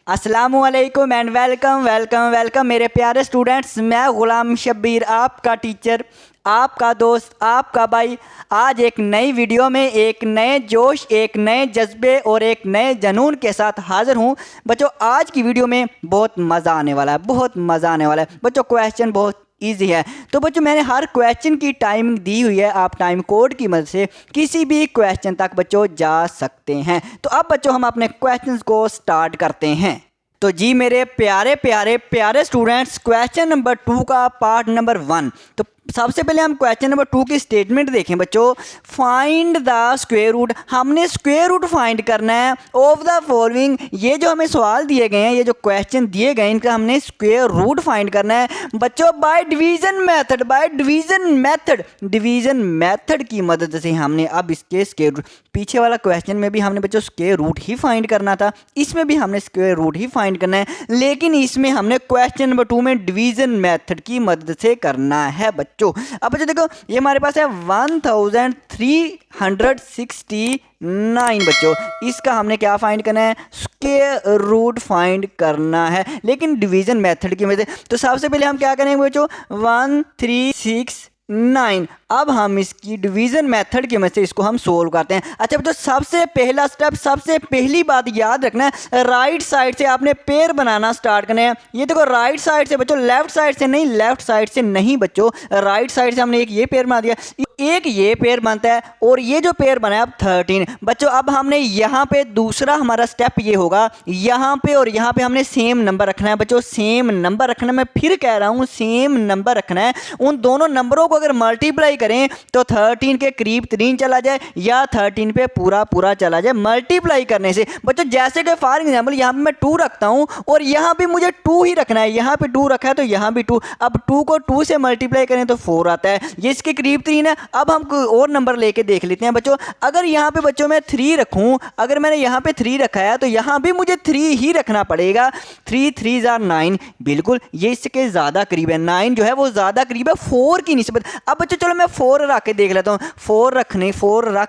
अस्सलामुअलैकुम and welcome welcome welcome मेरे प्यारे स्टूडेंट्स। मैं गुलाम शब्बीर, आपका टीचर, आपका दोस्त, आपका भाई, आज एक नई वीडियो में एक नए जोश, एक नए जज्बे और एक नए जुनून के साथ हाज़िर हूँ। बच्चों, आज की वीडियो में बहुत मज़ा आने वाला है, बहुत मज़ा आने वाला है। बच्चों, क्वेश्चन बहुत ईजी है। तो बच्चों, मैंने हर क्वेश्चन की टाइमिंग दी हुई है। आप टाइम कोड की मदद से किसी भी क्वेश्चन तक बच्चों जा सकते हैं। तो अब बच्चों हम अपने क्वेश्चंस को स्टार्ट करते हैं। तो जी मेरे प्यारे प्यारे प्यारे स्टूडेंट्स, क्वेश्चन नंबर 2 का पार्ट नंबर 1। तो सबसे पहले हम क्वेश्चन नंबर 2 की स्टेटमेंट देखें बच्चों। फाइंड द स्क्वायर रूट, हमने स्क्वायर रूट फाइंड करना है ऑफ द फॉलोइंग। ये जो हमें सवाल दिए गए हैं, ये जो क्वेश्चन दिए गए हैं, इनका हमने स्क्वायर रूट फाइंड करना है बच्चों by division method. By division method, division method की मदद से हमने अब इसके स्क्वायर रूट, पीछे वाला क्वेश्चन में भी हमने बच्चों स्क्वायर रूट ही फाइंड करना था, इसमें भी हमने स्क्वायर रूट ही फाइंड करना है, लेकिन इसमें हमने क्वेश्चन नंबर 2 में डिवीजन मेथड की मदद से करना है बच्चों। अब बच्चों देखो, ये हमारे पास है 1369 बच्चों, इसका हमने क्या फाइंड करना है, स्क्वायर रूट फाइंड करना है, लेकिन डिवीजन मेथड की मदद से। तो सबसे पहले हम क्या करेंगे बच्चों, 1369, अब हम इसकी डिवीजन मेथड की मदद से इसको हम सोल्व करते हैं। अच्छा बच्चों, सबसे पहला स्टेप, सबसे पहली बात याद रखना है, राइट साइड से आपने पेयर बनाना स्टार्ट करना है। ये देखो, राइट साइड से बच्चों, लेफ्ट साइड से नहीं, लेफ्ट साइड से नहीं बच्चों, राइट साइड से हमने एक ये पेयर बना दिया, एक ये पेयर बनता है और ये जो पेयर बना है अब 13 बच्चों। अब हमने यहाँ पे दूसरा हमारा स्टेप ये होगा, यहाँ पे और यहाँ पे हमने सेम नंबर रखना है बच्चों, सेम नंबर रखना है। मैं फिर कह रहा हूँ, सेम नंबर रखना है। उन दोनों नंबरों को अगर मल्टीप्लाई करें तो 13 के करीब 3 चला जाए या 13 पे पूरा पूरा चला जाए मल्टीप्लाई करने से बच्चों। जैसे कि फॉर एग्जाम्पल यहाँ पे मैं 2 रखता हूँ और यहाँ पे मुझे 2 ही रखना है, यहाँ पे 2 रखा है तो यहाँ भी 2। अब 2 को 2 से मल्टीप्लाई करें तो 4 आता है, ये इसके करीब 3 है। अब हम कोई और नंबर लेके देख लेते हैं बच्चों। अगर यहाँ पे बच्चों मैं 3 रखूँ, अगर मैंने यहाँ पे 3 रखा है तो यहाँ भी मुझे 3 ही रखना पड़ेगा। 3 3 9, बिल्कुल ये इसके ज़्यादा करीब है, 9 जो है वो ज़्यादा करीब है 4 की निस्बत। अब बच्चों चलो मैं 4 रख के देख लेता हूँ, 4 रख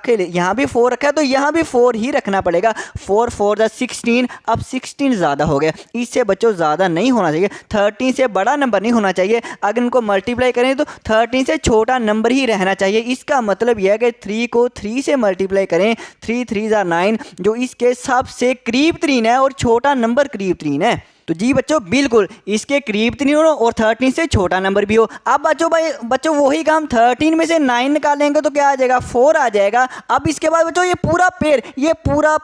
के, यहाँ भी 4 रखा है तो यहाँ भी 4 ही रखना पड़ेगा। 4 4 16, अब 16 ज़्यादा हो गया, इससे बच्चों ज़्यादा नहीं होना चाहिए, 13 से बड़ा नंबर नहीं होना चाहिए। अगर इनको मल्टीप्लाई करें तो 13 से छोटा नंबर ही रहना चाहिए। इसका मतलब यह है कि 3 को 3 से मल्टीप्लाई करें, 3 3 9, जो इसके सबसे करीब 3 है और छोटा नंबर करीब 3 है। तो जी बच्चों बिल्कुल इसके करीब 3 हो और 13 से छोटा नंबर भी हो। अब बच्चों वही काम, 13 में से 9 निकालेंगे तो क्या आ जाएगा, 4 आ जाएगा। अब इसके बाद बच्चों ये पूरा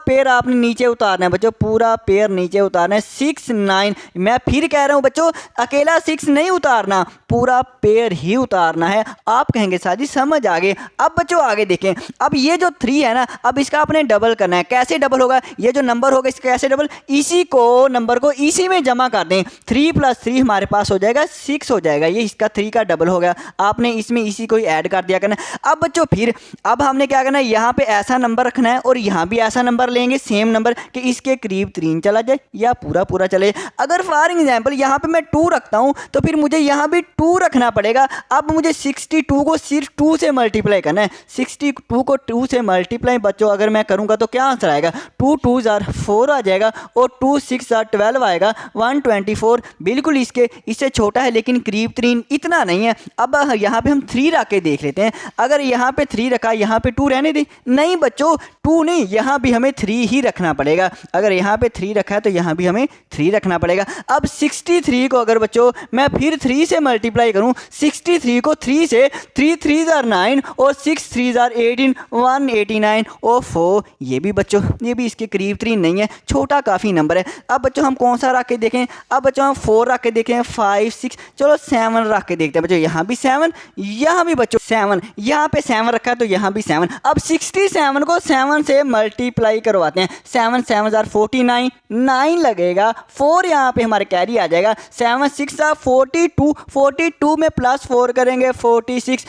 पेयर आपने नीचे उतारना है बच्चों, पूरा पेयर नीचे उतारना है। 6 9, मैं फिर कह रहा हूँ बच्चों, अकेला 6 नहीं उतारना, पूरा पेयर ही उतारना है। आप कहेंगे सर जी समझ आ गए। अब बच्चों आगे देखें, अब ये जो 3 है ना, अब इसका आपने डबल करना है। कैसे डबल होगा, ये जो नंबर होगा इसका कैसे डबल, इसी को नंबर को इसी में जमा कर दें। 3 + 3 हमारे पास हो जाएगा 6 हो जाएगा, ये इसका 3 का डबल हो गया। आपने इसमें इसी को ही ऐड कर दिया करना। अब बच्चों फिर अब हमने क्या करना है, यहाँ पे ऐसा नंबर रखना है और यहाँ भी ऐसा नंबर लेंगे, सेम नंबर कि इसके करीब 3 चला जाए या पूरा पूरा चले। अगर फॉर एग्जाम्पल यहाँ पे मैं 2 रखता हूँ तो फिर मुझे यहाँ भी 2 रखना पड़ेगा। अब मुझे 62 को सिर्फ 2 से मल्टीप्लाई करना है। 62 को 2 से मल्टीप्लाई बच्चों अगर मैं करूँगा तो क्या आंसर आएगा, 2 2 4 आ जाएगा और 2 6 12 आएगा, 124। बिल्कुल इससे छोटा है लेकिन करीब 3 इतना नहीं है। अब यहाँ पे हम 3 रख के देख लेते हैं। अगर यहाँ पे 3 रखा, यहाँ पे 2 रहने दें, नहीं बच्चों 2 नहीं, यहाँ भी हमें 3 ही रखना पड़ेगा। अगर यहाँ पे 3 रखा है तो यहाँ भी हमें 3 रखना पड़ेगा। अब 63 को अगर बच्चों मैं फिर 3 से मल्टीप्लाई करूँ, 63 को 3 से, 3 3 9 और 6 3 18, 189 और 4, ये भी बच्चों ये भी इसके करीब 3 नहीं है, छोटा काफ़ी नंबर है। अब बच्चों हम कौन सा रख के देखें, अब बच्चों हम 4 रख के देखें, 5 6, चलो 7 रख के देखते हैं बच्चों। यहाँ भी 7, यहाँ भी बच्चों 7, यहाँ पे 7 रखा है तो यहाँ भी 7। अब 67 को 7 से मल्टीप्लाई करवाते हैं, 7 7 49, 9 लगेगा, 4 यहाँ पे हमारे कैरी आ जाएगा। 7 6 42, 42 में +4 करेंगे 46,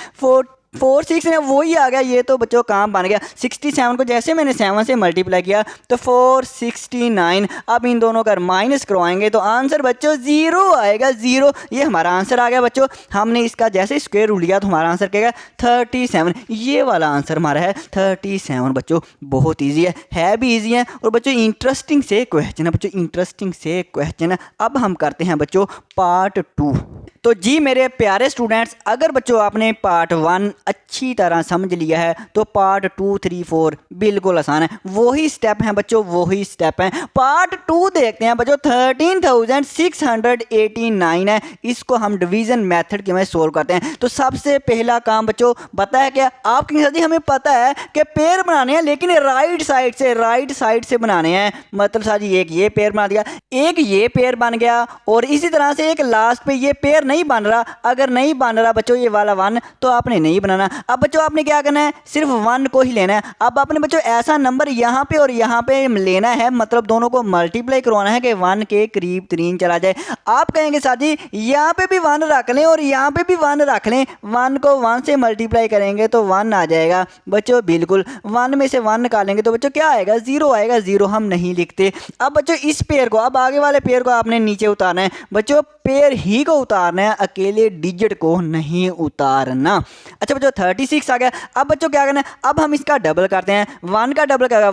4 6 ने वही आ गया, ये तो बच्चों काम बन गया। 67 को जैसे मैंने 7 से मल्टीप्लाई किया तो 469। अब इन दोनों का माइनस करवाएंगे तो आंसर बच्चों 0 आएगा, 0। ये हमारा आंसर आ गया बच्चों। हमने इसका जैसे स्क्वायर रूट लिया तो हमारा आंसर क्या है 37। ये वाला आंसर हमारा है 37 बच्चों। बहुत ईजी है भी ईजी है और बच्चों इंटरेस्टिंग से क्वेश्चन है बच्चों, इंटरेस्टिंग से क्वेश्चन है। अब हम करते हैं बच्चों पार्ट 2। तो जी मेरे प्यारे स्टूडेंट्स, अगर बच्चों आपने पार्ट 1 अच्छी तरह समझ लिया है तो पार्ट 2 3 4 बिल्कुल आसान है। वही स्टेप हैं बच्चों, वही स्टेप हैं। पार्ट 2 देखते हैं बच्चों। 13,689 है, इसको हम डिवीजन मेथड के में सोल्व करते हैं। तो सबसे पहला काम बच्चों पता है क्या आपके साथ ही, हमें पता है कि पेयर बनाने हैं लेकिन राइट साइड से बनाने हैं। मतलब साथ ही एक ये पेयर बना दिया, एक ये पेयर बन गया और इसी तरह से एक लास्ट पे ये पेयर नहीं बन रहा। अगर नहीं बन रहा बच्चों ये वाला 1 तो आपने नहीं बनाना। अब बच्चों आपने क्या करना है, सिर्फ 1 को ही लेना है। अब आपने बच्चों ऐसा नंबर यहाँ पे और यहाँ पे लेना है, मतलब दोनों को मल्टीप्लाई करवाना है कि 1 के करीब 3 चला जाए। आप कहेंगे साथी यहाँ पे भी 1 रख लें और यहाँ पे भी 1 रख लें, 1 को 1 से मल्टीप्लाई करेंगे तो 1 आ जाएगा बच्चों। बिल्कुल 1 में से 1 निकालेंगे तो बच्चों क्या आएगा 0 आएगा, 0 हम नहीं लिखते। अब बच्चों इस पेयर को, अब आगे वाले पेयर को आपने नीचे उतारना है बच्चों, पेयर ही को उतारना है, अकेले डिजिट को नहीं उतारना। अच्छा बच्चों 36 आ गया। अब बच्चों क्या करना है, अब हम इसका डबल करते हैं। 1 का डबल क्या होगा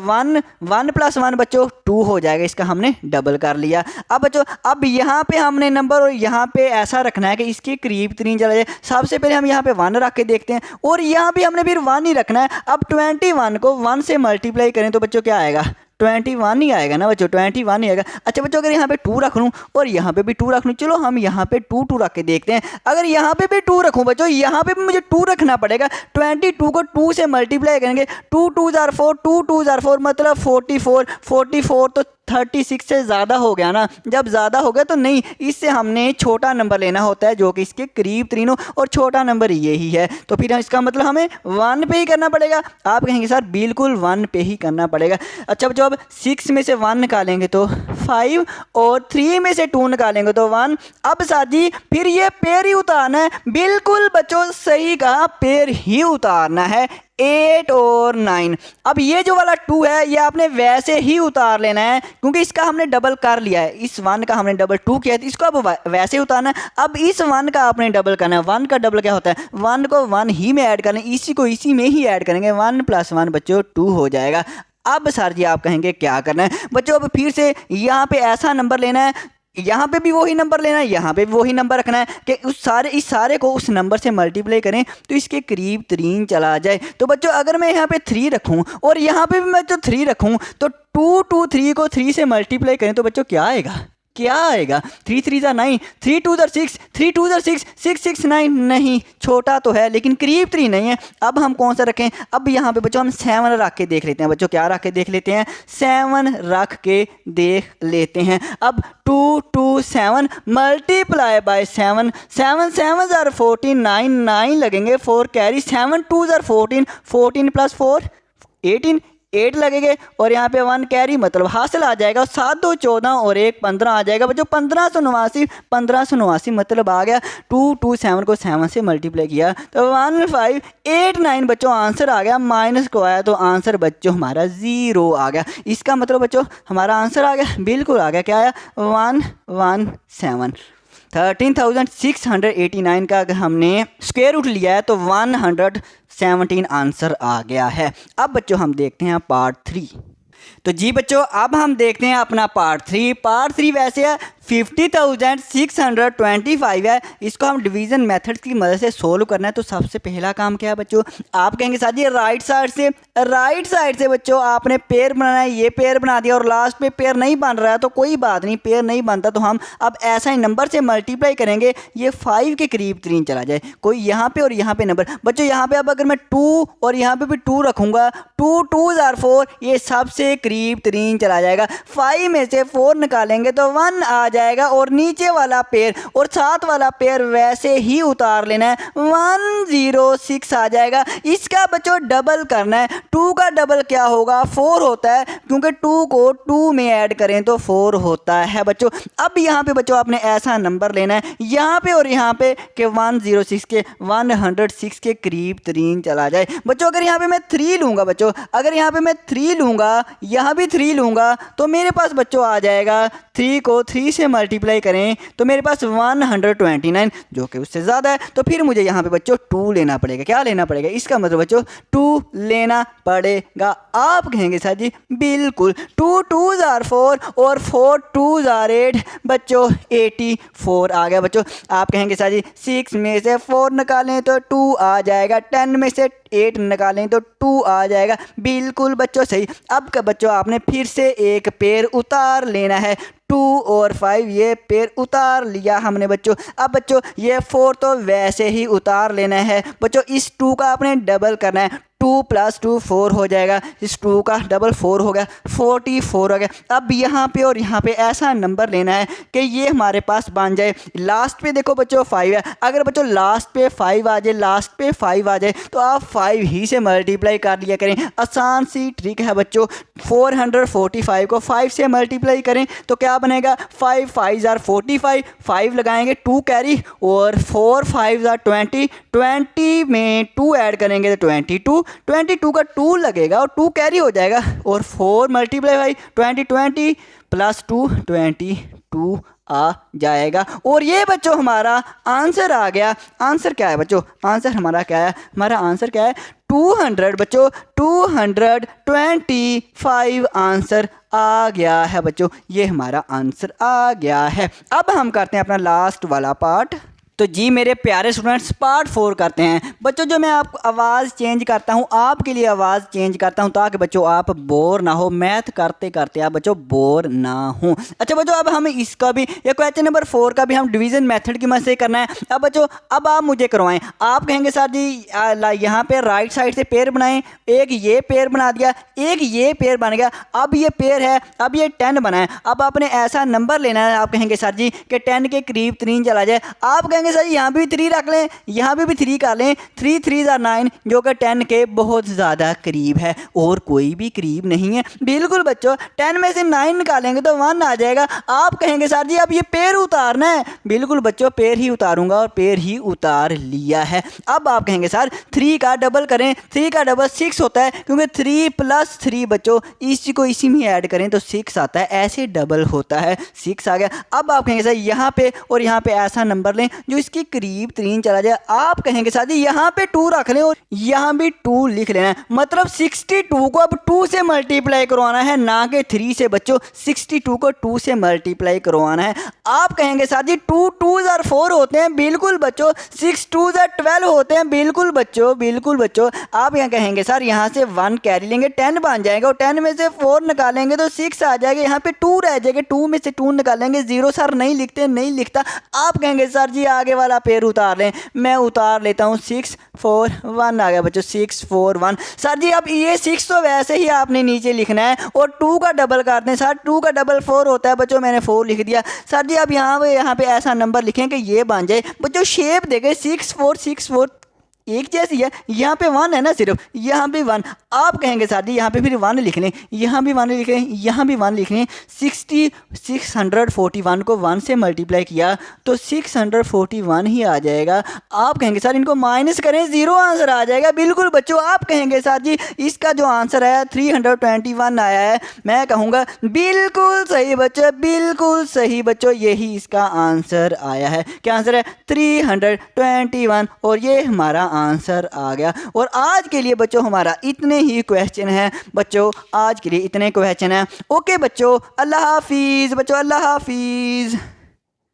1 प्लस 1 बच्चों 2 हो जाएगा, इसका हमने डबल कर लिया। अब बच्चों अब यहाँ पे हमने नंबर और यहाँ पे ऐसा रखना है कि इसके करीब 3 चला जाए। सबसे पहले हम यहाँ पे 1 रख के देखते हैं और यहाँ पे हमने फिर 1 ही रखना है। अब 21 को 1 से मल्टीप्लाई करें तो बच्चों क्या आएगा 21 ही आएगा ना बच्चों, 21 ही आएगा। अच्छा बच्चों अगर यहाँ पे 2 रख लूँ और यहाँ पे भी 2 रख लूँ, चलो हम यहाँ पे 2 रख के देखते हैं। अगर यहाँ पे भी 2 रखूँ बच्चों, यहाँ पे भी मुझे 2 रखना पड़ेगा। 22 को 2 से मल्टीप्लाई करेंगे, 2 2 जार 4, 2 2 जार 4 मतलब 44 तो 36 से ज़्यादा हो गया ना। जब ज़्यादा हो गया तो नहीं, इससे हमने छोटा नंबर लेना होता है जो कि इसके करीब 3 हो और छोटा नंबर यही है। तो फिर इसका मतलब हमें 1 पे ही करना पड़ेगा। आप कहेंगे सर बिल्कुल 1 पे ही करना पड़ेगा। अच्छा बच्चों अब 6 में से 1 निकालेंगे तो 5 और 3 में से 2 निकालेंगे तो 1। अब साथी फिर ये पेयर ही उतारना है। बिल्कुल बच्चों सही कहा, पेयर ही उतारना है 8 और 9। अब ये जो वाला 2 है ये आपने वैसे ही उतार लेना है क्योंकि इसका हमने डबल कर लिया है। इस 1 का हमने डबल 2 किया है, इसको अब वैसे ही उतारना है। अब इस 1 का आपने डबल करना है। 1 का डबल क्या होता है 1 को 1 ही में ऐड करना है, इसी को इसी में ही ऐड करेंगे। 1 प्लस 1 बच्चों 2 हो जाएगा। अब सर जी आप कहेंगे क्या करना है बच्चों, अब फिर से यहाँ पे ऐसा नंबर लेना है, यहाँ पे भी वही नंबर लेना है, यहाँ पे भी वही नंबर रखना है कि इस सारे को उस नंबर से मल्टीप्लाई करें तो इसके करीब 3 चला जाए। तो बच्चों अगर मैं यहाँ पे 3 रखूँ और यहाँ पे भी मैं जो 3 रखूँ तो 2 2 3 को 3 से मल्टीप्लाई करें तो बच्चों क्या आएगा 3 3 जार 9, 3 2 जार 6, 3 2 जार 6, 6 6 9 नहीं, छोटा तो है लेकिन करीब 3 नहीं है। अब हम कौन सा रखें, अब यहाँ पे बच्चों हम 7 रख के देख लेते हैं। बच्चों क्या रख के देख लेते हैं 7 रख के देख लेते हैं। अब 2 2 7 मल्टीप्लाई बाय 7, 7 7 जार 14, 9 9 लगेंगे, 4 कैरी, 7 2 जार 14, 14 प्लस 4 18, 8 लगेंगे और यहाँ पे 1 कैरी मतलब हासिल आ जाएगा। 7 2 14 और 1 15 आ जाएगा बच्चों 1589 मतलब आ गया। 2 2 7 को 7 से मल्टीप्लाई किया तो 1589 बच्चों आंसर आ गया। माइनस को आया तो आंसर बच्चों हमारा 0 आ गया। इसका मतलब बच्चों हमारा आंसर आ गया, बिल्कुल आ गया। क्या आया 117। 13,689 का अगर हमने स्क्वायर रूट लिया है तो 117 आंसर आ गया है। अब बच्चों हम देखते हैं पार्ट 3। तो जी बच्चों अब हम देखते हैं अपना पार्ट 3। पार्ट 3 वैसे है 50,625 है। इसको हम डिवीज़न मेथड्स की मदद से सोल्व करना है। तो सबसे पहला काम क्या है बच्चों, आप कहेंगे साथ ये राइट साइड से बच्चों आपने पेयर बनाना है। ये पेयर बना दिया और लास्ट पे पेयर नहीं बन रहा है तो कोई बात नहीं, पेयर नहीं बनता तो हम अब ऐसा ही नंबर से मल्टीप्लाई करेंगे ये 5 के करीब 3 चला जाए। कोई यहाँ पे और यहाँ पे नंबर बच्चों, यहाँ पे अब अगर मैं 2 और यहाँ पे भी 2 रखूँगा, 2 2 जार 4 ये सबसे करीब 3 चला जाएगा। 5 में से 4 निकालेंगे तो 1 आ जाएगा और नीचे वाला पेयर और साथ वाला पेयर वैसे ही उतार लेना है, 106 आ जाएगा। इसका बच्चों डबल करना है। 2 का डबल क्या होगा, 4 होता है, क्योंकि 2 को 2 में ऐड करें तो 4 होता है बच्चों। अब यहाँ पे बच्चों आपने ऐसा नंबर लेना है यहाँ पे और यहाँ पे कि 106 के 106 के करीब तरीन चला जाए बच्चों। अगर यहाँ पे मैं 3 लूँगा बच्चों, अगर यहाँ पे मैं 3 लूँगा, यहाँ भी 3 लूँगा, तो मेरे पास बच्चों आ जाएगा 3 को 3 से मल्टीप्लाई करें तो मेरे पास 129, जो कि उससे ज़्यादा है। तो फिर मुझे यहाँ पे बच्चों 2 लेना पड़ेगा। क्या लेना पड़ेगा, इसका मतलब बच्चों 2 लेना पड़ेगा। आप कहेंगे सर जी बिल्कुल, 2 2s are 4 और 4 2s are 8 बच्चों, 84 आ गया बच्चों। आप कहेंगे सर जी 6 में से 4 निकालें तो 2 आ जाएगा, 10 में से 8 निकालें तो 2 आ जाएगा। बिल्कुल बच्चों सही। अब का बच्चों आपने फिर से एक पेयर उतार लेना है, 2 और 5 ये पेयर उतार लिया हमने बच्चों। अब बच्चों ये 4 तो वैसे ही उतार लेना है बच्चों, इस 2 का आपने डबल करना है, 2 + 2 4 हो जाएगा, इस 2 का डबल 4 हो गया, 44 हो गया। अब यहाँ पे और यहाँ पे ऐसा नंबर लेना है कि ये हमारे पास बन जाए। लास्ट पे देखो बच्चों 5 है, अगर बच्चों लास्ट पे 5 आ जाए, लास्ट पे 5 आ जाए तो आप 5 ही से मल्टीप्लाई कर लिया करें। आसान सी ट्रिक है बच्चों। 445 को 5 से मल्टीप्लाई करें तो क्या बनेगा, 5 5s are 45, 5 लगाएंगे 2 कैरी और 4 5s are 20, 20 में 2 ऐड करेंगे तो 22, 22 का 2 लगेगा और 2 कैरी हो जाएगा और 4 मल्टीप्लाई 20 + 2 22 आ जाएगा। और ये बच्चों हमारा आंसर आ गया। आंसर क्या है बच्चों, आंसर हमारा क्या है, हमारा आंसर क्या है 200 बच्चों, 225 आंसर आ गया है बच्चों। ये हमारा आंसर आ गया है। अब हम करते हैं अपना लास्ट वाला पार्ट। तो जी मेरे प्यारे स्टूडेंट्स पार्ट 4 करते हैं बच्चों। जो मैं आपको आवाज़ चेंज करता हूँ, आपके लिए आवाज़ चेंज करता हूँ ताकि बच्चों आप बोर ना हो, मैथ करते करते आप बच्चों बोर ना हो। अच्छा बच्चों अब हम इसका भी, ये क्वेश्चन नंबर 4 का भी हम डिवीज़न मेथड की मदद से करना है। अब बच्चों अब आप मुझे करवाएं। आप कहेंगे सर जी यहाँ पे राइट साइड से पेयर बनाएं, एक ये पेयर बना दिया, एक ये पेयर बन गया। अब ये पेयर है, अब ये 10 बना है। अब आपने ऐसा नंबर लेना है, आप कहेंगे सर जी कि 10 के करीब 3 चला जाए। आप कहेंगे सर यहाँ भी 3 रख लें, यहाँ भी 3 कर लें, 3 3s are 9 जो कि 10 के बहुत ज़्यादा करीब है और कोई भी करीब नहीं है। बिल्कुल बच्चों 10 में से 9 निकालेंगे तो 1 आ जाएगा। आप कहेंगे सर जी अब ये पेयर उतारना है। बिल्कुल बच्चों पेयर ही उतारूंगा और पेयर ही उतार लिया है। अब आप कहेंगे सर 3 का डबल करें, 3 का डबल 6 होता है, क्योंकि 3 + 3 बच्चों इसी को इसी में ऐड करें तो 6 आता है, ऐसे डबल होता है, 6 आ गया। अब आप कहेंगे सर यहाँ पे और यहाँ पे ऐसा नंबर लें जो इसकी करीब 3 चला जाए। आप कहेंगे साथी यहाँ पे 2 रख लें और यहाँ भी 2 लिख लेना है, मतलब 62 को अब 2 से मल्टीप्लाई करवाना है, ना कि 3 से बच्चों। 62 को 2 से मल्टीप्लाई करवाना है। आप कहेंगे साथी 2 2s are 4 होते हैं, बिल्कुल बच्चों। 6 2s are 12 होते हैं, बिल्कुल बच्चों, बिल्कुल बच्चों। आप यहाँ कहेंगे सर यहाँ से 1 कैरी लेंगे, 10 बन जाएगा और 10 में से 4 निकालेंगे तो 6 आ जाएगा। यहाँ पे 2 रह जाएगा, 2 में से 2 निकालेंगे, 0 सर नहीं लिखते, नहीं लिखता। आप कहेंगे सर जी आगे वाला पेयर उतार लें, मैं उतार लेता हूँ। 6 4 1 आ गया बच्चों, 6 4 1। सर जी अब ये 6 तो वैसे ही आपने नीचे लिखना है और 2 का डबल करते हैं सर, 2 का डबल 4 होता है बच्चों, मैंने 4 लिख दिया। सर जी अब यहाँ पे ऐसा नंबर लिखें कि ये बन जाए बच्चों। शेप देखें 6 4 6 4 एक जैसी है, यहाँ पे 1 है ना सिर्फ, यहाँ पे 1। आप कहेंगे सर जी यहाँ पे फिर 1 लिख लें, यहाँ भी 1 लिख लें, यहाँ भी 1 लिख लें। 641 को 1 से मल्टीप्लाई किया तो 641 ही आ जाएगा। आप कहेंगे सर इनको माइनस करें, 0 आंसर आ जाएगा। बिल्कुल बच्चों आप कहेंगे सर जी इसका जो आंसर आया 321 आया है। मैं कहूँगा बिल्कुल सही बच्चों, बिल्कुल सही बच्चों, यही इसका आंसर आया है। क्या आंसर है 321 और ये हमारा आंसर आ गया। और आज के लिए बच्चों हमारा इतने ही क्वेश्चन है बच्चों, आज के लिए इतने क्वेश्चन हैं। ओके बच्चों, अल्लाह हाफिज़ बच्चों, अल्लाह हाफिज़।